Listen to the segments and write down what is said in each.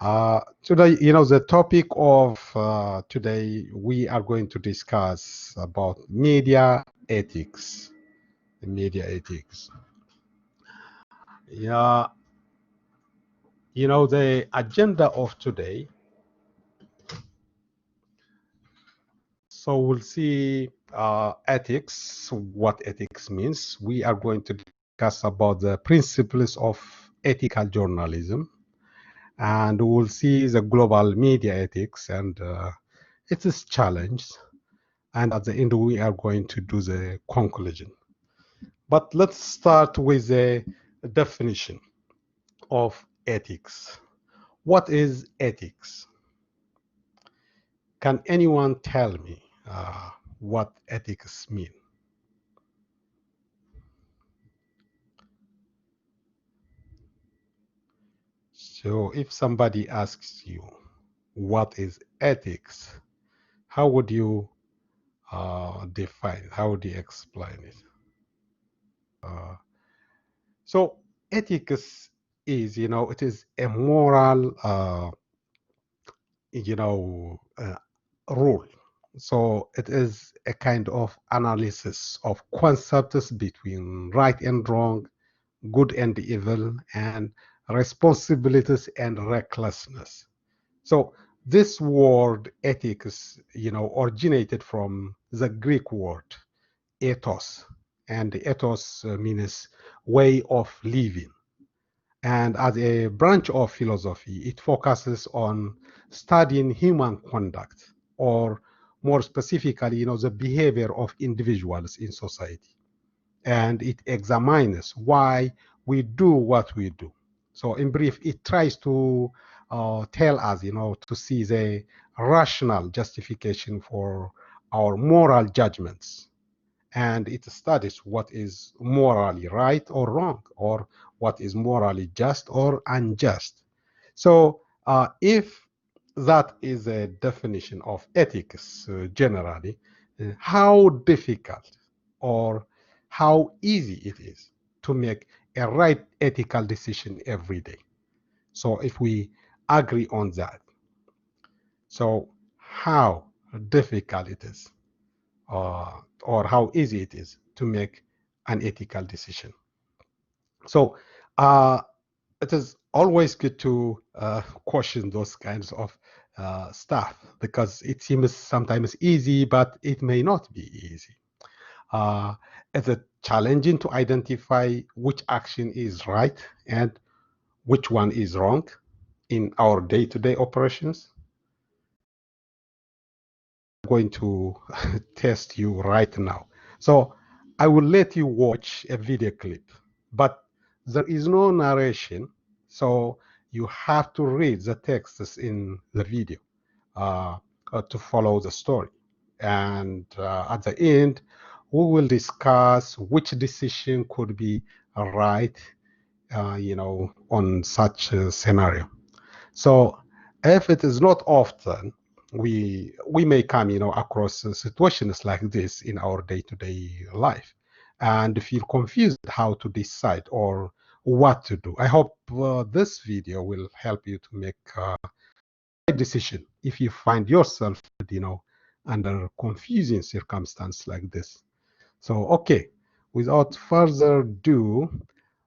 Today, the topic of today, we are going to discuss about media ethics. Media ethics. Yeah, the agenda of today. So we'll see ethics, what ethics means. We are going to discuss about the principles of ethical journalism, and we'll see the global media ethics and its challenge. And at the end, we are going to do the conclusion. But let's start with the definition of ethics. What is ethics? Can anyone tell me what ethics mean? So if somebody asks you what is ethics, how would you define? How would you explain it? So ethics is, it is a moral, rule. So it is a kind of analysis of concepts between right and wrong, good and evil, and responsibilities and recklessness. So this word ethics, originated from the Greek word ethos, and the ethos means way of living. And as a branch of philosophy, it focuses on studying human conduct, or more specifically, the behavior of individuals in society. And it examines why we do what we do. So in brief, it tries to tell us, to see the rational justification for our moral judgments, and it studies what is morally right or wrong, or what is morally just or unjust. So if that is a definition of ethics generally, how difficult or how easy it is to make a right ethical decision every day. So if we agree on that, so how difficult it is, or how easy it is to make an ethical decision. So it is always good to question those kinds of stuff, because it seems sometimes easy, but it may not be easy. It's challenging to identify which action is right and which one is wrong in our day-to-day operations. I'm going to test you right now. So I will let you watch a video clip, but there is no narration, so you have to read the texts in the video to follow the story. And at the end, we will discuss which decision could be right, on such a scenario. So if it is not often, we may come, across situations like this in our day-to-day life, and feel confused how to decide or what to do. I hope this video will help you to make a decision if you find yourself, under confusing circumstance like this. So, okay, without further ado,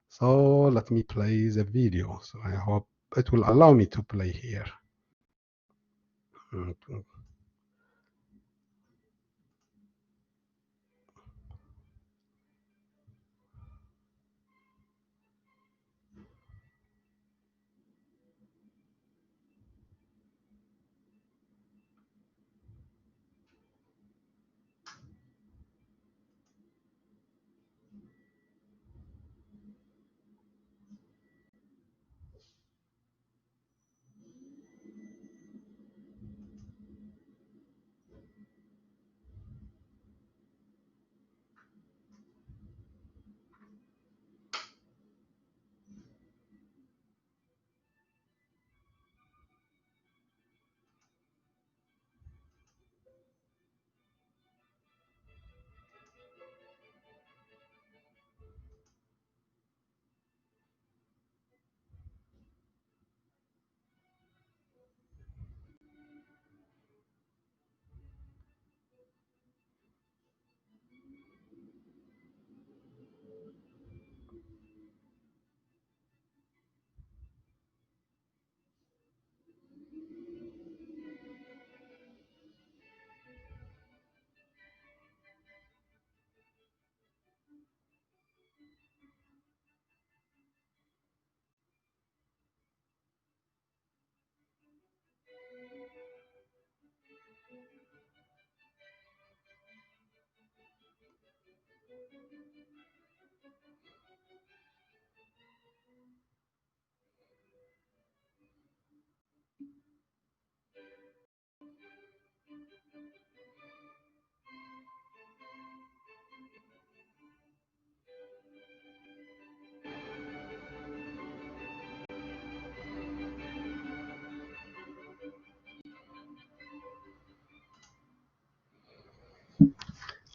so let me play the video. So I hope it will allow me to play here.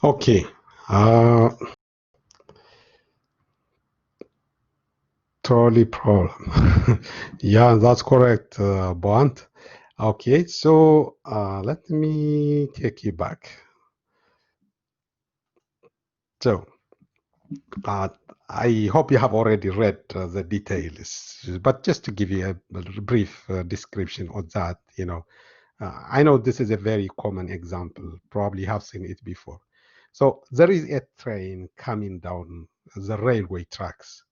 Okay. Trolley problem. Yeah, that's correct, Bond. Okay, so let me take you back. So, uh, I hope you have already read the details, but just to give you a brief description of that, I know this is a very common example. Probably have seen it before. So there is a train coming down the railway tracks.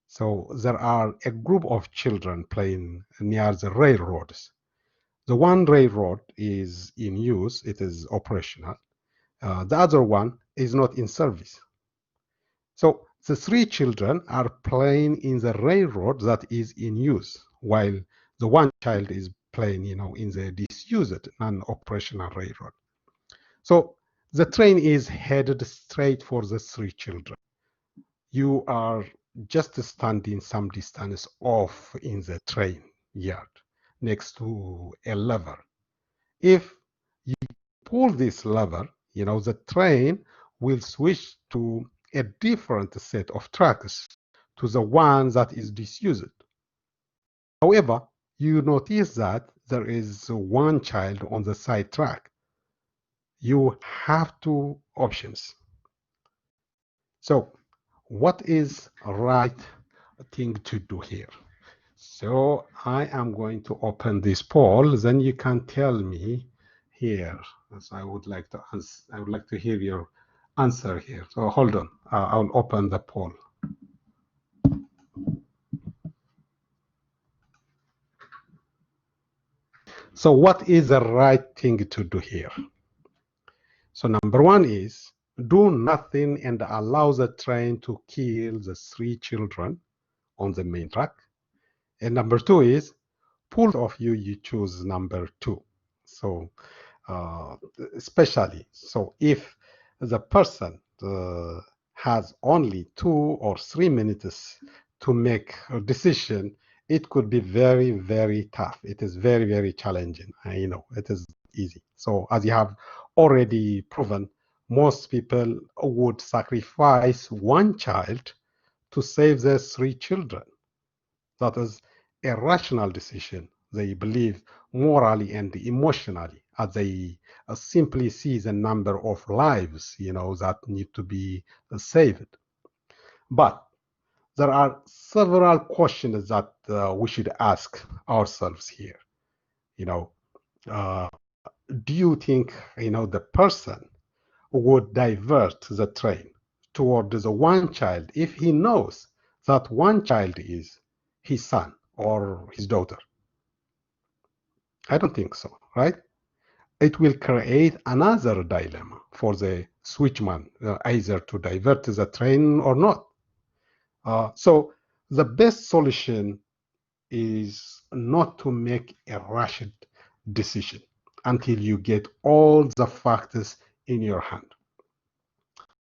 So there are a group of children playing near the railroads. The one railroad is in use, it is operational. The other one is not in service. So the three children are playing in the railroad that is in use, while the one child is playing, in the disused non-operational railroad. So the train is headed straight for the three children. You are just standing some distance off in the train yard next to a lever. If you pull this lever, the train will switch to a different set of tracks to the one that is disused. However, you notice that there is one child on the side track. You have two options. So, what is right thing to do here? So I am going to open this poll, then you can tell me here, as I would like to answer, I would like to hear your answer here. So hold on, I'll open the poll. So what is the right thing to do here? So number one is do nothing and allow the train to kill the three children on the main track. And number two is pull of you choose number two. So especially, so if the person has only 2 or 3 minutes to make a decision, it could be very, very tough. It is very, very challenging. It is easy. So as you have already proven, most people would sacrifice one child to save their three children. That is a rational decision. They believe morally and emotionally, as they simply see the number of lives, that need to be saved. But there are several questions that we should ask ourselves here. You know, uh, do you think, the person would divert the train toward the one child if he knows that one child is his son or his daughter? I don't think so, right? It will create another dilemma for the switchman, either to divert the train or not. So the best solution is not to make a rushed decision until you get all the factors in your hand.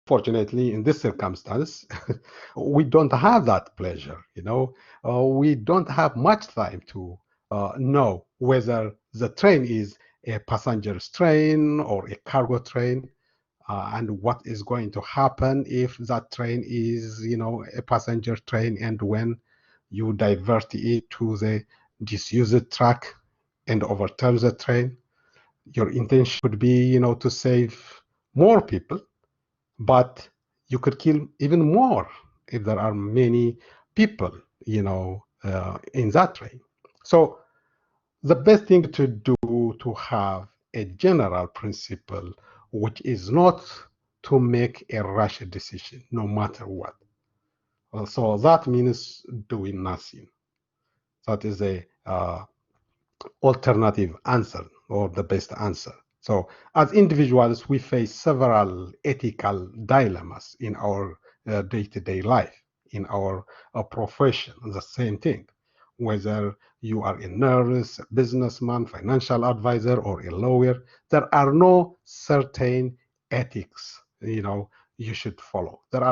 Fortunately, in this circumstance, we don't have that pleasure. We don't have much time to know whether the train is a passenger's train or a cargo train, and what is going to happen if that train is, a passenger train, and when you divert it to the disused track and overturn the train, your intention would be, to save more people, but you could kill even more if there are many people, in that train. So the best thing to do to have a general principle, which is not to make a rash decision, no matter what. So that means doing nothing. That is a alternative answer or the best answer. So as individuals, we face several ethical dilemmas in our day-to-day life, in our profession, the same thing. Whether you are a nurse, a businessman, financial advisor, or a lawyer, there are no certain ethics, you should follow. There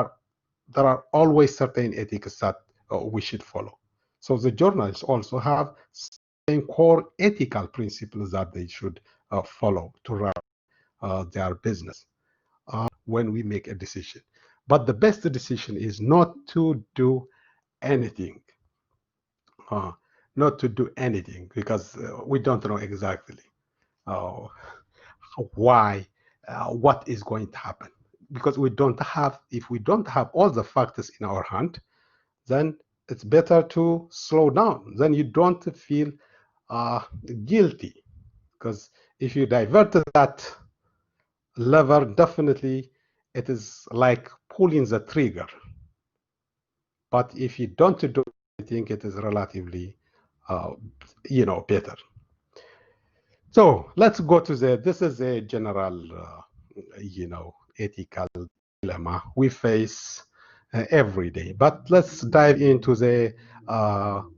are always certain ethics that we should follow. So the journalists also have same core ethical principles that they should follow to run their business when we make a decision. But the best decision is not to do anything, uh, not to do anything, because we don't know exactly uh, why, what is going to happen. Because if we don't have all the factors in our hand, then it's better to slow down. Then you don't feel guilty, because if you divert that lever, definitely it is like pulling the trigger. But if you don't do anything, it is relatively, better. So let's go to this is a general, ethical dilemma we face every day. But let's dive into the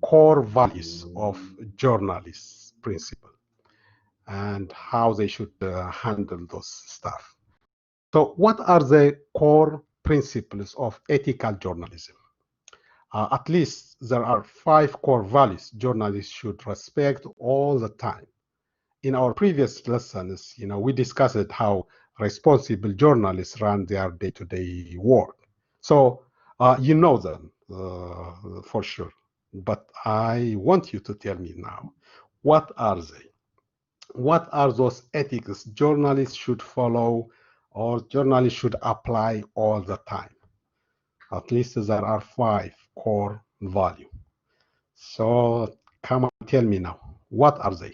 core values of journalists' principle and how they should handle those stuff. So what are the core principles of ethical journalism? At least there are 5 core values journalists should respect all the time. In our previous lessons, we discussed how responsible journalists run their day-to-day work. So you know them for sure. But I want you to tell me now, what are they? What are those ethics journalists should follow or journalists should apply all the time? At least there are 5 core values. So come on, tell me now, what are they?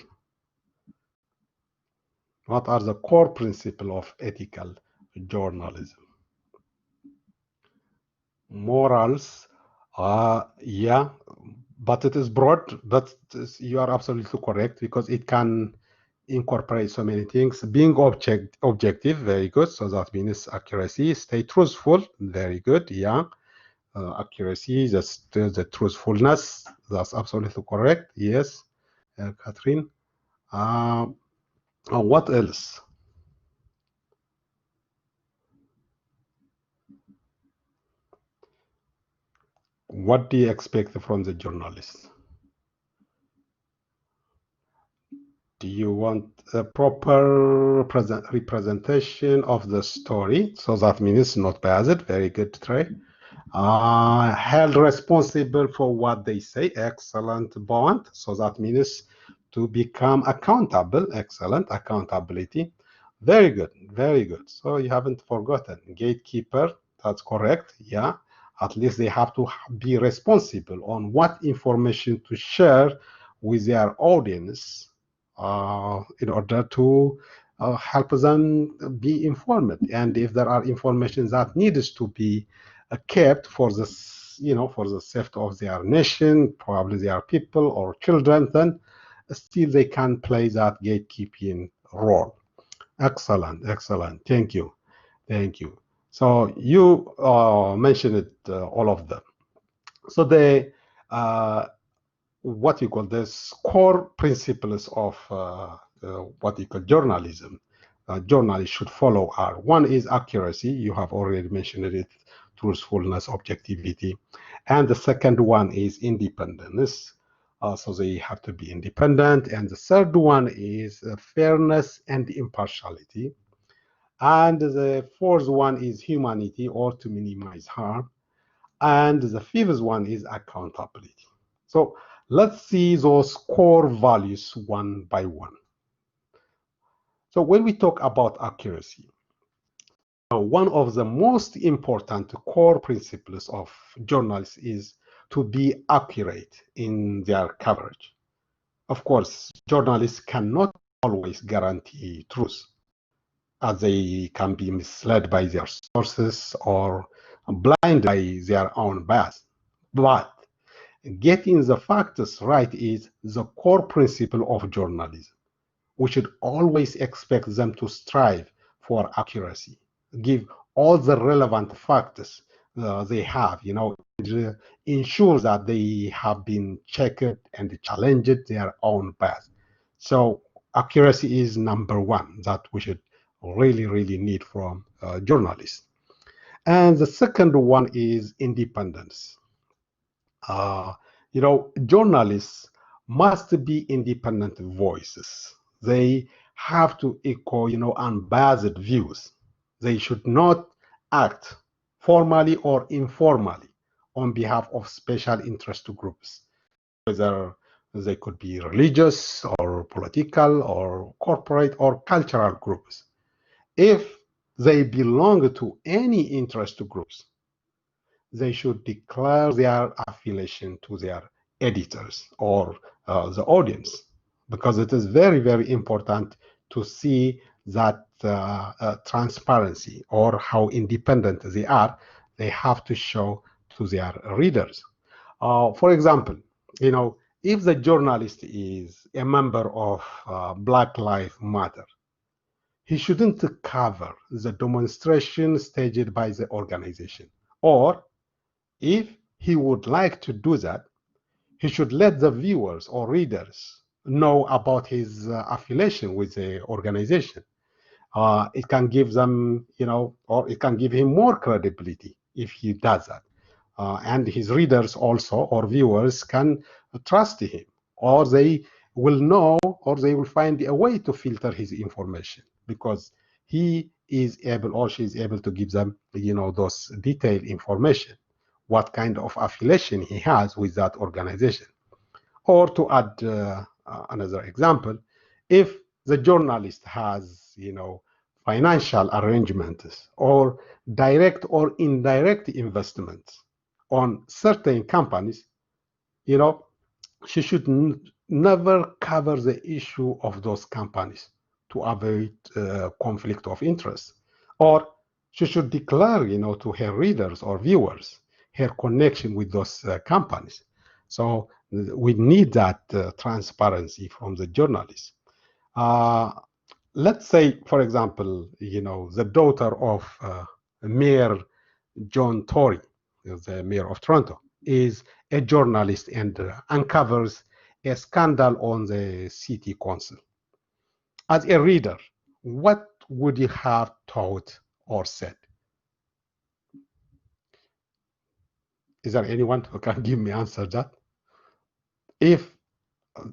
What are the core principles of ethical journalism? Morals, yeah, but it is broad, but you are absolutely correct because it can incorporate so many things. Being objective, very good. So that means accuracy. Stay truthful, very good. Yeah. Accuracy, the truthfulness. That's absolutely correct. Yes, Catherine. What else? What do you expect from the journalists? Do you want a proper representation of the story? So that means not biased. Very good, Trey. Held responsible for what they say. Excellent bond. So that means to become accountable. Excellent accountability. Very good. Very good. So you haven't forgotten. Gatekeeper. That's correct. Yeah. At least they have to be responsible on what information to share with their audience in order to help them be informed. And if there are information that needs to be kept for the, for the safety of their nation, probably their people or children, then still they can play that gatekeeping role. Excellent, excellent. Thank you, thank you. So you mentioned it, all of them. So the what you call this core principles of what you call journalism. Journalists should follow are: one is accuracy, you have already mentioned it, truthfulness, objectivity, and the second one is independence. So they have to be independent, and the third one is fairness and impartiality, and the fourth one is humanity, or to minimize harm, and the fifth one is accountability. So let's see those core values one by one. So when we talk about accuracy, one of the most important core principles of journalists is to be accurate in their coverage. Of course, journalists cannot always guarantee truth, as they can be misled by their sources or blinded by their own bias. But getting the facts right is the core principle of journalism. we should always expect them to strive for accuracy, give all the relevant factors they have, and, ensure that they have been checked and challenged their own path. So accuracy is number one that we should really, really need from journalists. And the second one is independence. Uh, Journalists must be independent voices. They have to echo, unbiased views. They should not act formally or informally on behalf of special interest groups, whether they could be religious or political or corporate or cultural groups. If they belong to any interest groups, they should declare their affiliation to their editors or the audience, because it is very, very important to see that transparency or how independent they are. They have to show to their readers. For example, if the journalist is a member of Black Lives Matter, he shouldn't cover the demonstration staged by the organization. Or if he would like to do that, he should let the viewers or readers know about his affiliation with the organization. It can give them, or it can give him more credibility if he does that. And his readers also, or viewers, can trust him, or they will know, or they will find a way to filter his information, because he is able, or she is able, to give them, those detailed information, what kind of affiliation he has with that organization. Or to add another example, if the journalist has, financial arrangements or direct or indirect investments on certain companies, she should never cover the issue of those companies to avoid conflict of interest. Or she should declare, to her readers or viewers her connection with those companies. So we need that transparency from the journalists. Let's say, for example, the daughter of Mayor John Tory, the mayor of Toronto, is a journalist and uncovers a scandal on the city council. As a reader, what would you have thought or said? Is there anyone who can give me answer that? If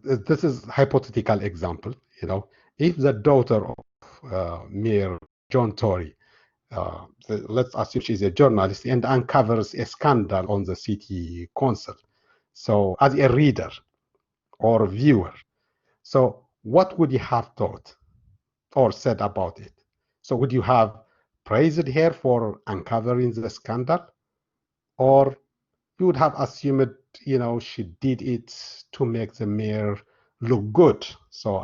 this is hypothetical example, if the daughter of Mayor John Tory, let's assume she's a journalist and uncovers a scandal on the city council. So as a reader or viewer, so what would you have thought or said about it? So would you have praised her for uncovering the scandal? Or you would have assumed, she did it to make the mayor look good. So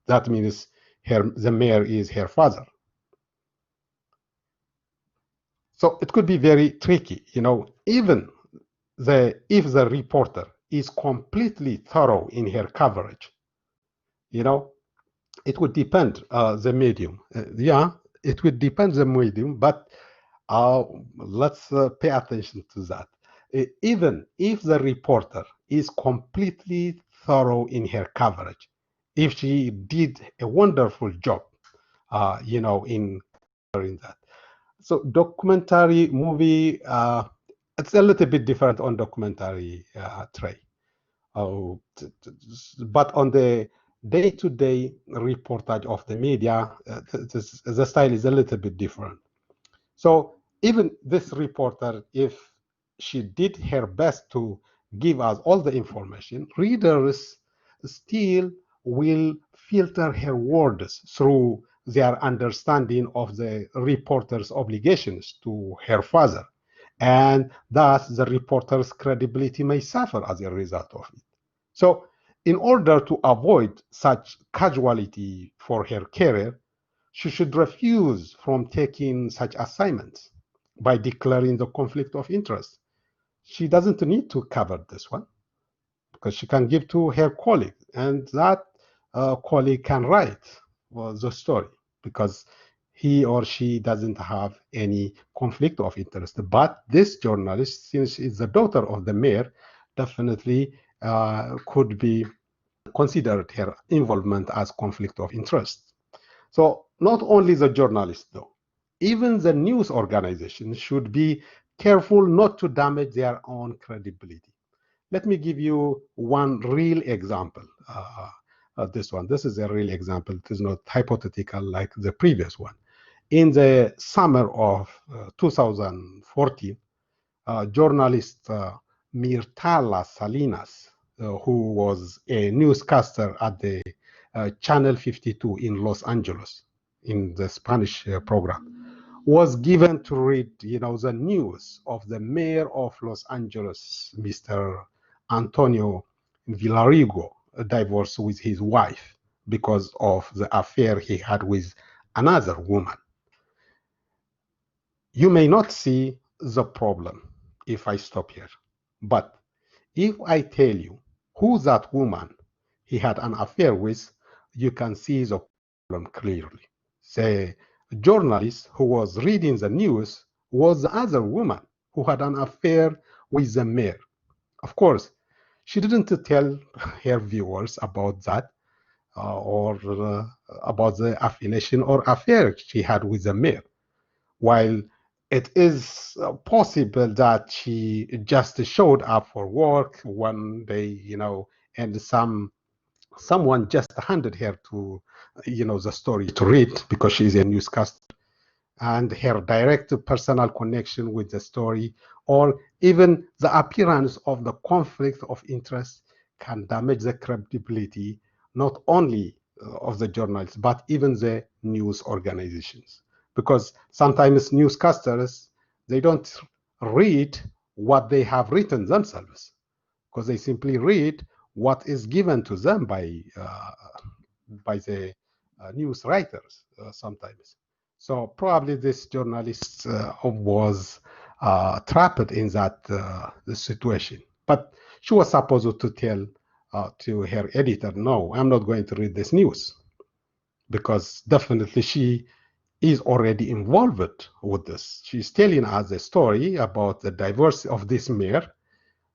that means the mayor is her father. So it could be very tricky, even if the reporter is completely thorough in her coverage, it would depend the medium. It would depend the medium, but let's pay attention to that. Even if the reporter is completely thorough in her coverage, if she did a wonderful job, in covering that. So documentary movie, it's a little bit different on documentary, Trey. But on the day-to-day reportage of the media, the style is a little bit different. So even this reporter, if she did her best to give us all the information, readers still will filter her words through their understanding of the reporter's obligations to her father. And thus, the reporter's credibility may suffer as a result of it. So, in order to avoid such casualty for her career, she should refuse from taking such assignments by declaring the conflict of interest. She doesn't need to cover this one because she can give to her colleague, and that colleague can write the story because he or she doesn't have any conflict of interest. But this journalist, since she's the daughter of the mayor, definitely could be considered her involvement as conflict of interest. So not only the journalist, though, even the news organization should be careful not to damage their own credibility. Let me give you one real example. This is a real example. It is not hypothetical like the previous one. In the summer of 2014, journalist Mirtala Salinas, who was a newscaster at the Channel 52 in Los Angeles in the Spanish program, was given to read, the news of the mayor of Los Angeles, Mr. Antonio Villarrigo, divorced with his wife because of the affair he had with another woman. You may not see the problem if I stop here, but if I tell you who that woman he had an affair with, you can see the problem clearly. The journalist who was reading the news was the other woman who had an affair with the mayor. Of course, she didn't tell her viewers about that or about the affiliation or affair she had with the mayor. While it is possible that she just showed up for work one day, and someone just handed her to, the story to read because she's a newscaster, and her direct personal connection with the story, or even the appearance of the conflict of interest can damage the credibility not only of the journalists, but even the news organizations. Because sometimes newscasters, they don't read what they have written themselves, because they simply read what is given to them by the news writers sometimes. So probably this journalist was trapped in that situation. But she was supposed to tell to her editor, no, I'm not going to read this news, because definitely she is already involved with this. She's telling us a story about the divorce of this mayor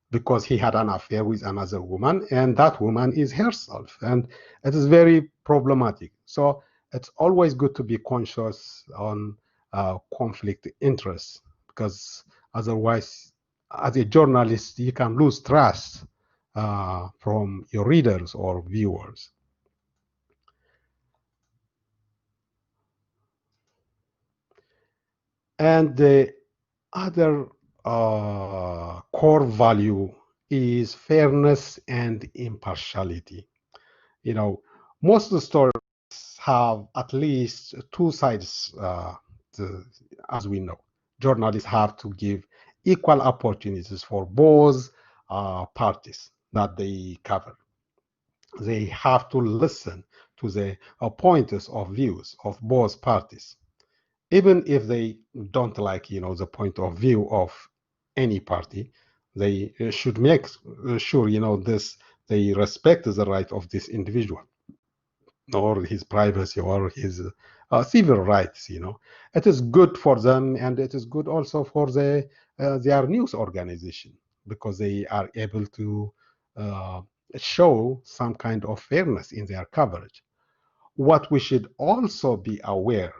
because he had an affair with another woman, and that woman is herself. And it is very problematic. So it's always good to be conscious on conflict interests, because otherwise, as a journalist, you can lose trust from your readers or viewers. And the other core value is fairness and impartiality. Most of the stories have at least two sides, as we know. Journalists have to give equal opportunities for both parties that they cover. They have to listen to the pointers of views of both parties, even if they don't like, the point of view of any party. They should make sure, they respect the right of this individual or his privacy or his civil rights. It is good for them, and it is good also for their news organization, because they are able to show some kind of fairness in their coverage. What we should also be aware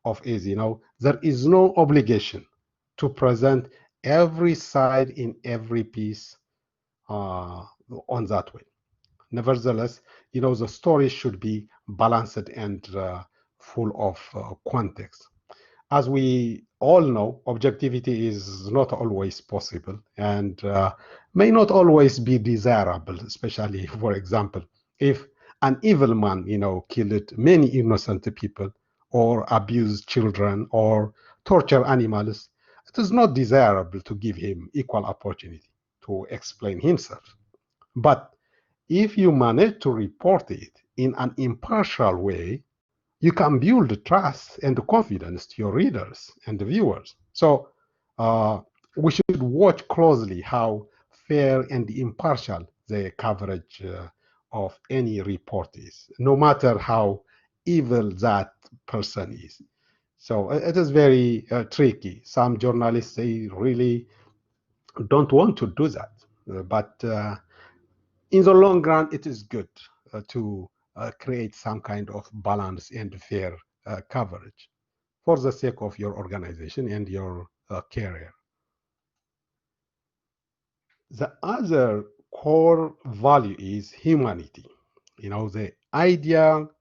of is, there is no obligation to present every side in every piece on that way. Nevertheless, the story should be balanced and full of context. As we all know, objectivity is not always possible and may not always be desirable, especially, for example, if an evil man, killed many innocent people or abused children or torture animals. It is not desirable to give him equal opportunity to explain himself. But if you manage to report it in an impartial way, you can build trust and confidence to your readers and the viewers. So we should watch closely how fair and impartial the coverage of any report is, no matter how evil that person is. So it is very tricky. Some journalists, they really don't want to do that. But in the long run, it is good to create some kind of balance and fair coverage for the sake of your organization and your career. The other core value is humanity. You know, the ideal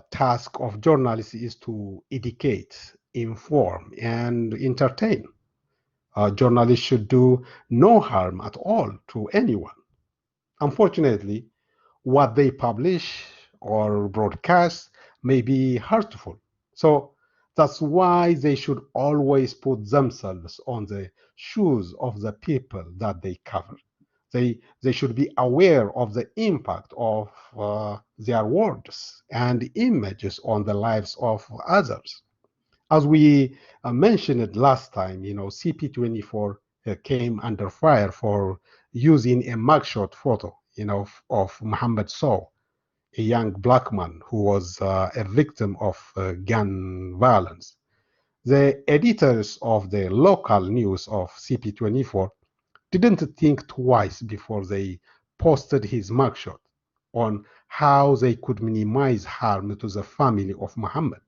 task of journalists is to educate, inform, and entertain. Journalists should do no harm at all to anyone. Unfortunately, what they publish or broadcast may be hurtful. So that's why they should always put themselves on the shoes of the people that they cover. They should be aware of the impact of their words and images on the lives of others. As we mentioned it last time, you know, CP24 came under fire for using a mugshot photo, you know, of Mohammed Sow, a young black man who was a victim of gun violence. The editors of the local news of CP24 didn't think twice before they posted his mugshot on how they could minimize harm to the family of Muhammad.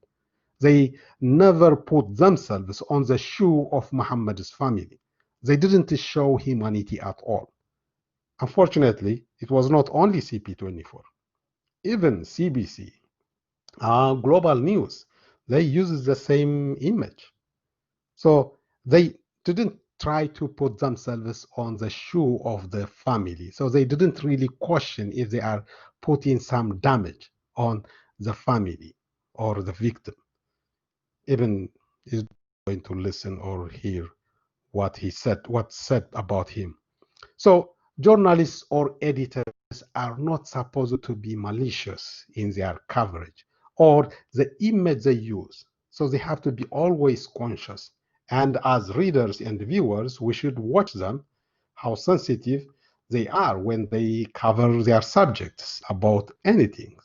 They never put themselves on the shoe of Muhammad's family. They didn't show humanity at all. Unfortunately, it was not only CP24. Even CBC, Global News, they use the same image. So they didn't try to put themselves on the shoe of the family. So they didn't really question if they are putting some damage on the family or the victim. Even is going to listen or hear what he said, what's said about him. So journalists or editors are not supposed to be malicious in their coverage or the image they use. So they have to be always conscious. And as readers and viewers, we should watch them, how sensitive they are when they cover their subjects about anything.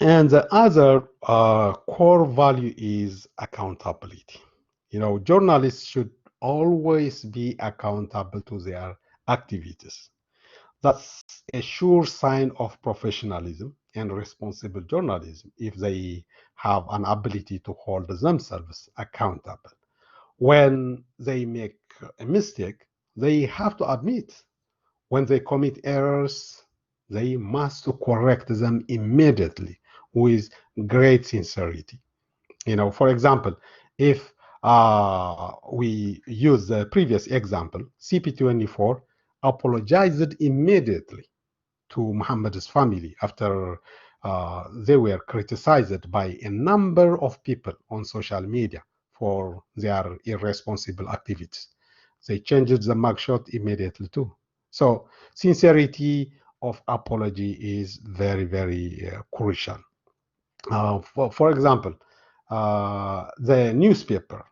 And the other core value is accountability. You know, journalists should always be accountable to their activities. That's a sure sign of professionalism and responsible journalism if they have an ability to hold themselves accountable. When they make a mistake, they have to admit. When they commit errors, they must correct them immediately with great sincerity. You know, for example, if we use the previous example, CP24 apologized immediately to Muhammad's family after they were criticized by a number of people on social media for their irresponsible activities. They changed the mugshot immediately too. So sincerity of apology is very, very crucial. For example, the newspaper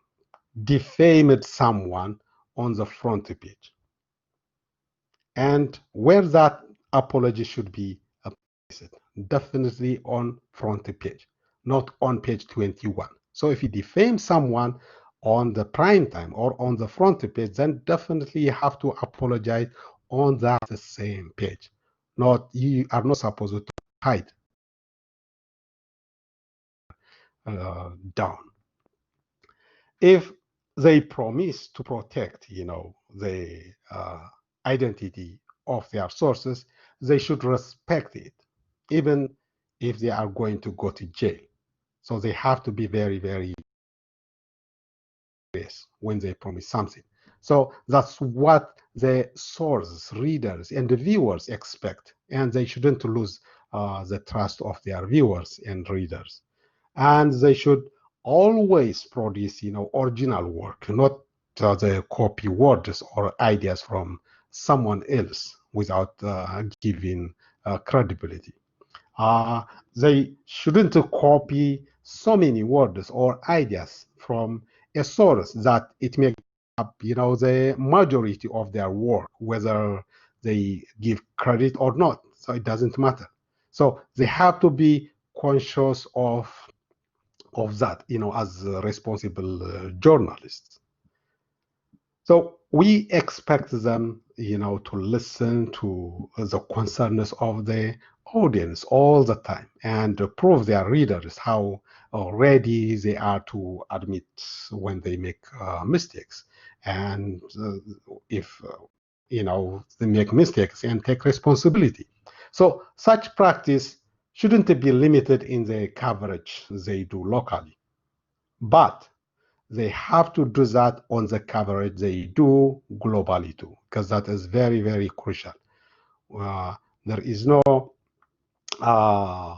defamed someone on the front page, and where that apology should be placed, definitely on front page, not on page 21. So if you defame someone on the prime time or on the front page, then definitely you have to apologize on that same page. Not, you are not supposed to hide down. If they promise to protect, you know, the identity of their sources, they should respect it, even if they are going to go to jail. So they have to be very, very serious when they promise something. So that's what the sources, readers, and the viewers expect, and they shouldn't lose the trust of their viewers and readers. And they should always produce, you know, original work, not the copy words or ideas from someone else without giving credibility. They shouldn't copy so many words or ideas from a source that it makes up, you know, the majority of their work, whether they give credit or not. So it doesn't matter. So they have to be conscious of that, as responsible journalists. So we expect them, to listen to the concerns of the audience all the time and prove their readers how ready they are to admit when they make mistakes. And if, they make mistakes and take responsibility. So such practice shouldn't be limited in the coverage they do locally, but they have to do that on the coverage they do globally too, because that is very, very crucial. There is no uh,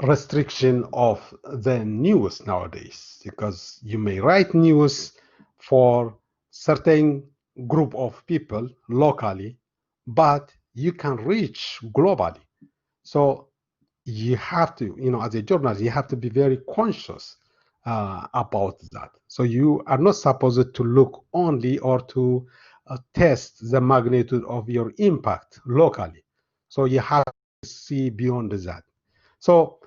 restriction of the news nowadays, because you may write news for certain group of people locally, but you can reach globally. So you have to, as a journalist, you have to be very conscious about that. So you are not supposed to look only or to test the magnitude of your impact locally. So you have to see beyond that. So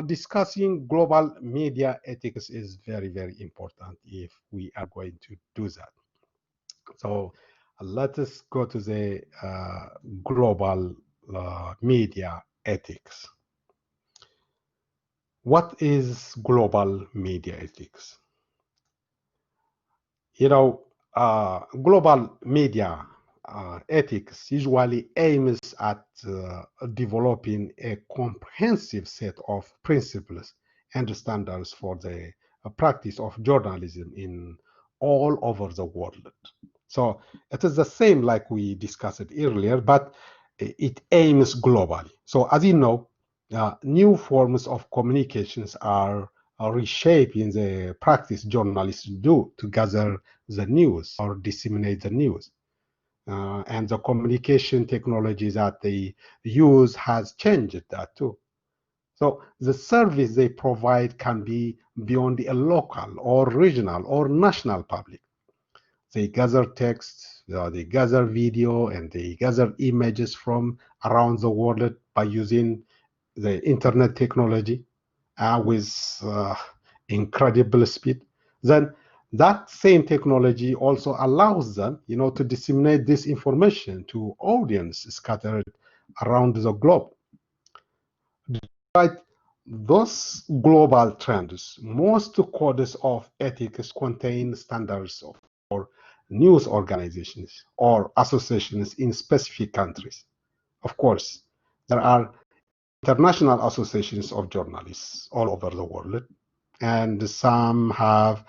discussing global media ethics is very, very important if we are going to do that. So let us go to the global media ethics. What is global media ethics? Global media ethics usually aims at developing a comprehensive set of principles and standards for the practice of journalism in all over the world. So it is the same like we discussed earlier, but it aims globally. So as you know, new forms of communications are reshaping the practice journalists do to gather the news or disseminate the news. And the communication technology that they use has changed that too. So the service they provide can be beyond a local or regional or national public. They gather text, they gather video, and they gather images from around the world by using the internet technology with incredible speed. Then that same technology also allows them, to disseminate this information to audience scattered around the globe. Despite those global trends, most codes of ethics contain standards for news organizations or associations in specific countries. Of course, there are international associations of journalists all over the world, and some have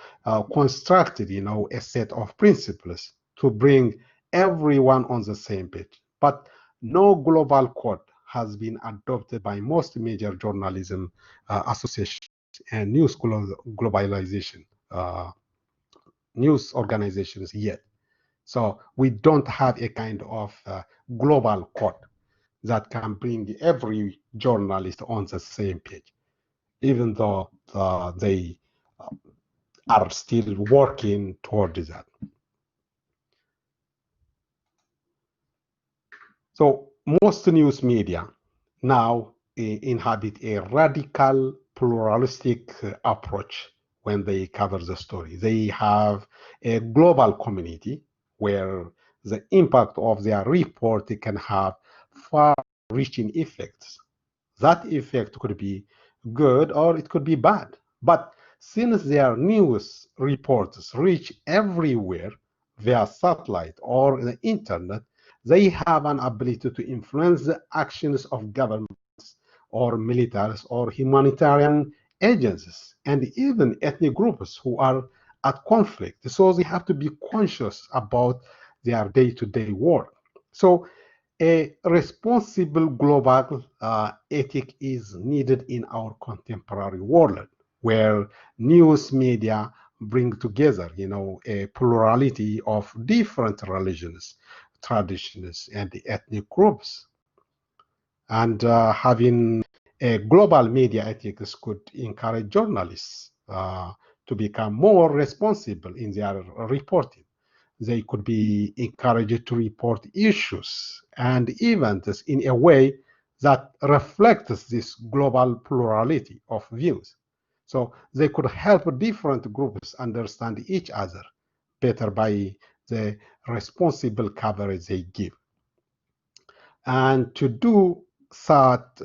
constructed, a set of principles to bring everyone on the same page. But no global code has been adopted by most major journalism associations and globalization news organizations yet. So we don't have a kind of global code that can bring every journalist on the same page, even though they are still working toward that. So most news media now inhabit a radical pluralistic approach when they cover the story. They have a global community where the impact of their report can have far-reaching effects. That effect could be good or it could be bad. But since their news reports reach everywhere via satellite or the internet, they have an ability to influence the actions of governments or militaries or humanitarian agencies and even ethnic groups who are at conflict. So they have to be conscious about their day-to-day work. So a responsible global ethic is needed in our contemporary world, where news media bring together, a plurality of different religions, traditions, and ethnic groups. And having a global media ethics could encourage journalists to become more responsible in their reporting. They could be encouraged to report issues and events in a way that reflects this global plurality of views. So they could help different groups understand each other better by the responsible coverage they give. And to do that,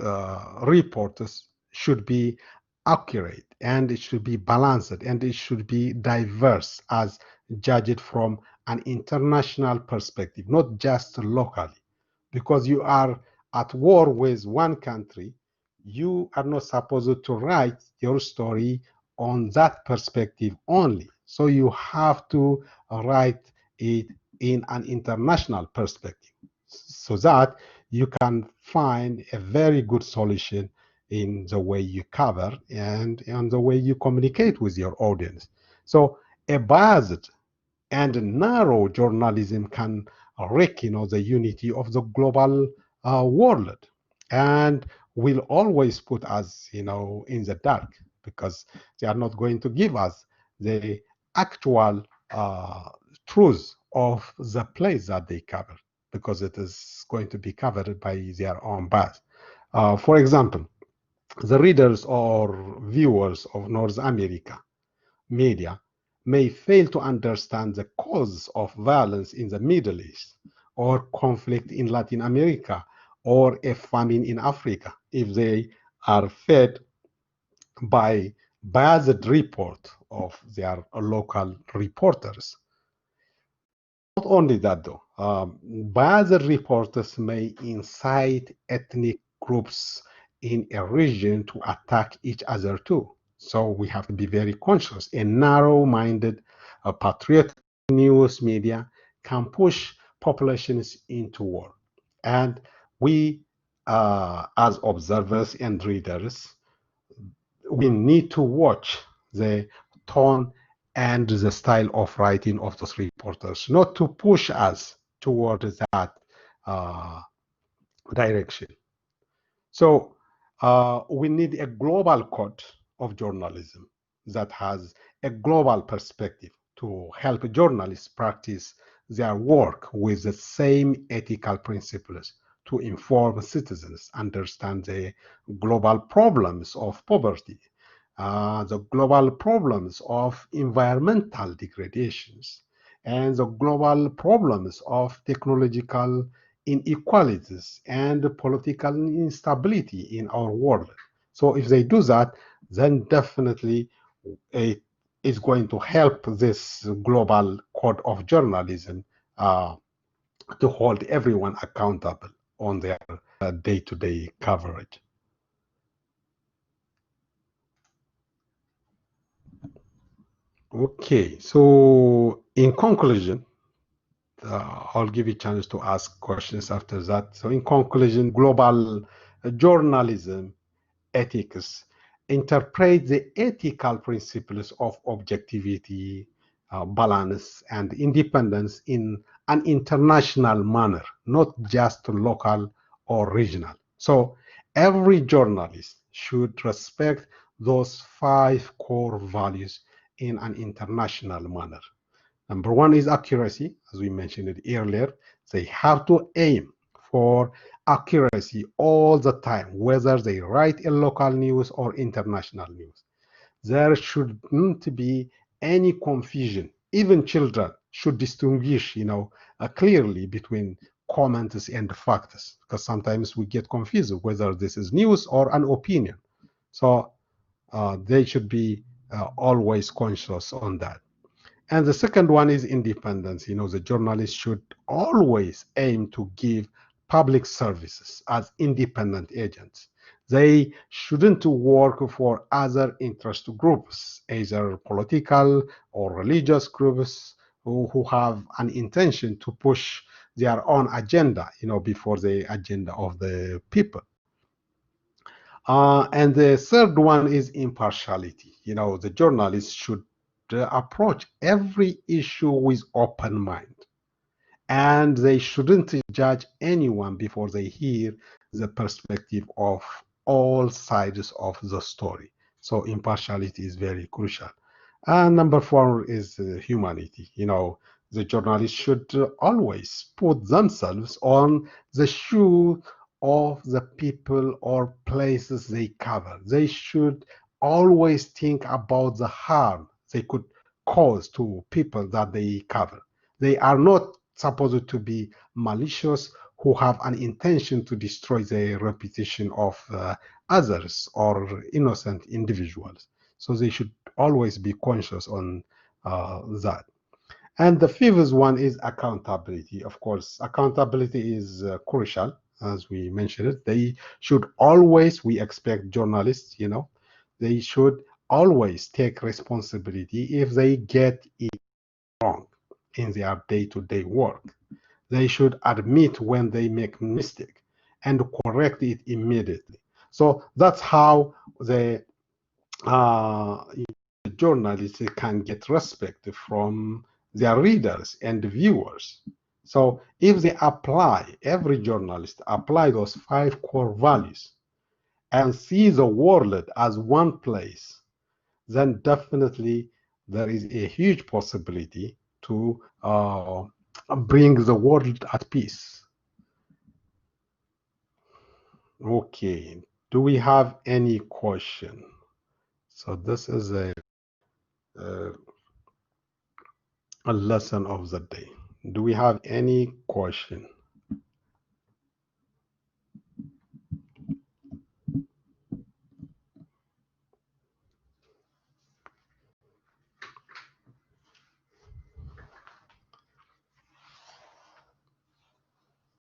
reports should be accurate and it should be balanced and it should be diverse as judged from an international perspective, not just locally. Because you are at war with one country, you are not supposed to write your story on that perspective only. So you have to write it in an international perspective so that you can find a very good solution in the way you cover and in the way you communicate with your audience. So a biased and narrow journalism can wreck, the unity of the global world, and will always put us, in the dark because they are not going to give us the actual truth of the place that they cover because it is going to be covered by their own bias. For example, the readers or viewers of North America media may fail to understand the cause of violence in the Middle East or conflict in Latin America or a famine in Africa if they are fed by biased report of their local reporters. Not only that, though, biased reporters may incite ethnic groups in a region to attack each other too. So we have to be very conscious. A narrow-minded, patriotic news media can push populations into war. And we, as observers and readers, we need to watch the tone and the style of writing of those reporters, not to push us toward that direction. So we need a global code of journalism that has a global perspective to help journalists practice their work with the same ethical principles to inform citizens, understand the global problems of poverty, the global problems of environmental degradations, and the global problems of technological inequalities and political instability in our world. So if they do that, then definitely it is going to help this global code of journalism to hold everyone accountable on their day-to-day coverage. Okay, so in conclusion, I'll give you a chance to ask questions after that. So in conclusion, global journalism ethics interpret the ethical principles of objectivity, balance, and independence in an international manner, not just local or regional. So every journalist should respect those 5 core values in an international manner. Number one is accuracy, as we mentioned it earlier. They have to aim for accuracy all the time, whether they write in local news or international news. There shouldn't be any confusion. Even children should distinguish, clearly between comments and facts, because sometimes we get confused whether this is news or an opinion. So they should be always conscious on that. And the second one is independence. The journalist should always aim to give public services as independent agents. They shouldn't work for other interest groups, either political or religious groups who have an intention to push their own agenda, before the agenda of the people. And the third one is impartiality. The journalist should approach every issue with open mind, and they shouldn't judge anyone before they hear the perspective of all sides of the story. So impartiality is very crucial. And number 4 is humanity. The journalists should always put themselves on the shoe of the people or places they cover. They should always think about the harm they could cause to people that they cover. They are not supposed to be malicious who have an intention to destroy the reputation of others or innocent individuals. So they should always be conscious on that. And the fifth one is accountability. Of course, accountability is crucial, as we mentioned it. They should always, we expect journalists, they should always take responsibility if they get it wrong in their day-to-day work. They should admit when they make mistake and correct it immediately. So that's how uh, the journalists can get respect from their readers and viewers. So if they apply, every journalist apply those 5 core values and see the world as one place, then definitely there is a huge possibility to bring the world at peace. Okay, do we have any question? So this is a lesson of the day. Do we have any question?